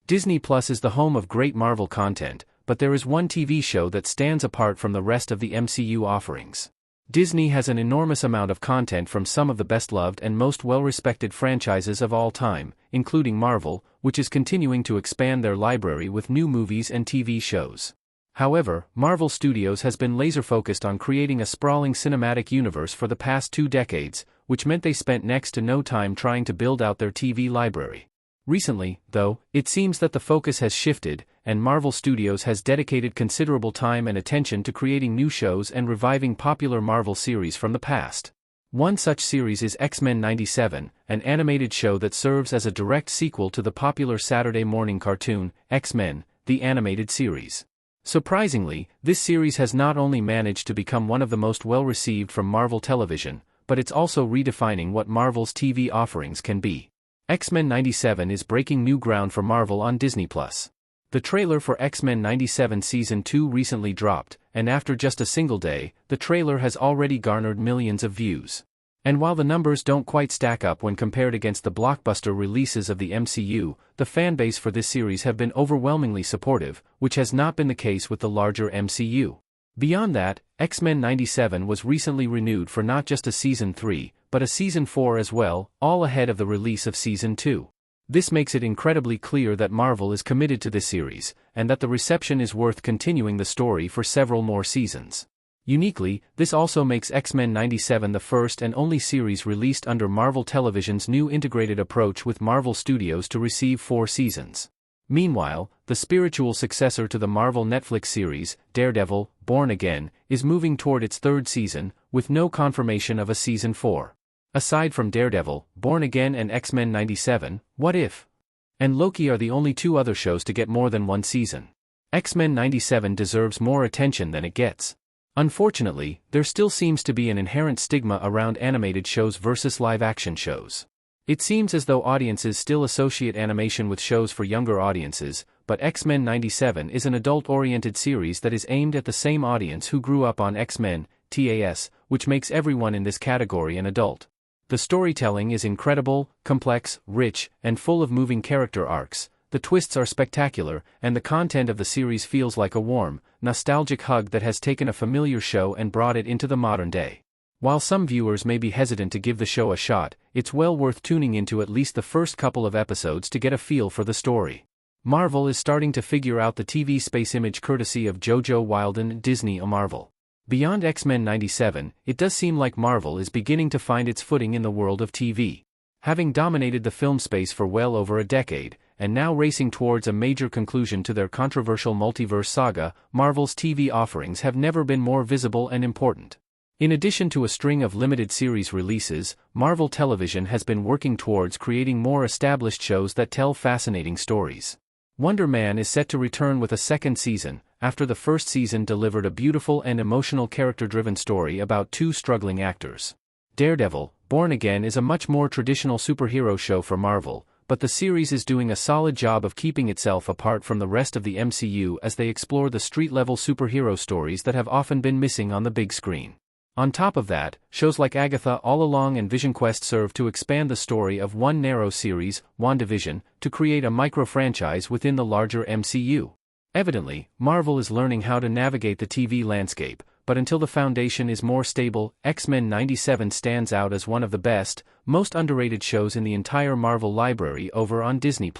Disney Plus is the home of great Marvel content, but there is one TV show that stands apart from the rest of the MCU offerings. Disney has an enormous amount of content from some of the best-loved and most well-respected franchises of all time, including Marvel, which is continuing to expand their library with new movies and TV shows. However, Marvel Studios has been laser-focused on creating a sprawling cinematic universe for the past 2 decades, which meant they spent next to no time trying to build out their TV library. Recently, though, it seems that the focus has shifted, and Marvel Studios has dedicated considerable time and attention to creating new shows and reviving popular Marvel series from the past. One such series is X-Men '97, an animated show that serves as a direct sequel to the popular Saturday morning cartoon, X-Men, the animated series. Surprisingly, this series has not only managed to become one of the most well-received from Marvel Television, but it's also redefining what Marvel's TV offerings can be. X-Men '97 is breaking new ground for Marvel on Disney+. The trailer for X-Men '97 Season 2 recently dropped, and after just a single day, the trailer has already garnered millions of views. And while the numbers don't quite stack up when compared against the blockbuster releases of the MCU, the fanbase for this series have been overwhelmingly supportive, which has not been the case with the larger MCU. Beyond that, X-Men '97 was recently renewed for not just a Season 3, but a Season 4 as well, all ahead of the release of Season 2. This makes it incredibly clear that Marvel is committed to this series, and that the reception is worth continuing the story for several more seasons. Uniquely, this also makes X-Men '97 the first and only series released under Marvel Television's new integrated approach with Marvel Studios to receive 4 seasons. Meanwhile, the spiritual successor to the Marvel Netflix series, Daredevil, Born Again, is moving toward its 3rd season, with no confirmation of a Season 4. Aside from Daredevil, Born Again and X-Men '97, What If? And Loki are the only 2 other shows to get more than 1 season. X-Men '97 deserves more attention than it gets. Unfortunately, there still seems to be an inherent stigma around animated shows versus live-action shows. It seems as though audiences still associate animation with shows for younger audiences, but X-Men '97 is an adult-oriented series that is aimed at the same audience who grew up on X-Men, TAS, which makes everyone in this category an adult. The storytelling is incredible, complex, rich, and full of moving character arcs. The twists are spectacular, and the content of the series feels like a warm, nostalgic hug that has taken a familiar show and brought it into the modern day. While some viewers may be hesitant to give the show a shot, it's well worth tuning into at least the first couple of episodes to get a feel for the story. Marvel is starting to figure out the TV space image courtesy of JoJo Wilden and Disney Marvel. Beyond X-Men '97, it does seem like Marvel is beginning to find its footing in the world of TV. Having dominated the film space for well over a decade, and now racing towards a major conclusion to their controversial multiverse saga, Marvel's TV offerings have never been more visible and important. In addition to a string of limited series releases, Marvel Television has been working towards creating more established shows that tell fascinating stories. Wonder Man is set to return with a 2nd season, after the 1st season delivered a beautiful and emotional character-driven story about 2 struggling actors. Daredevil, Born Again is a much more traditional superhero show for Marvel, but the series is doing a solid job of keeping itself apart from the rest of the MCU as they explore the street-level superhero stories that have often been missing on the big screen. On top of that, shows like Agatha All Along and Vision Quest serve to expand the story of one narrow series, WandaVision, to create a micro-franchise within the larger MCU. Evidently, Marvel is learning how to navigate the TV landscape, but until the foundation is more stable, X-Men '97 stands out as one of the best, most underrated shows in the entire Marvel library over on Disney+.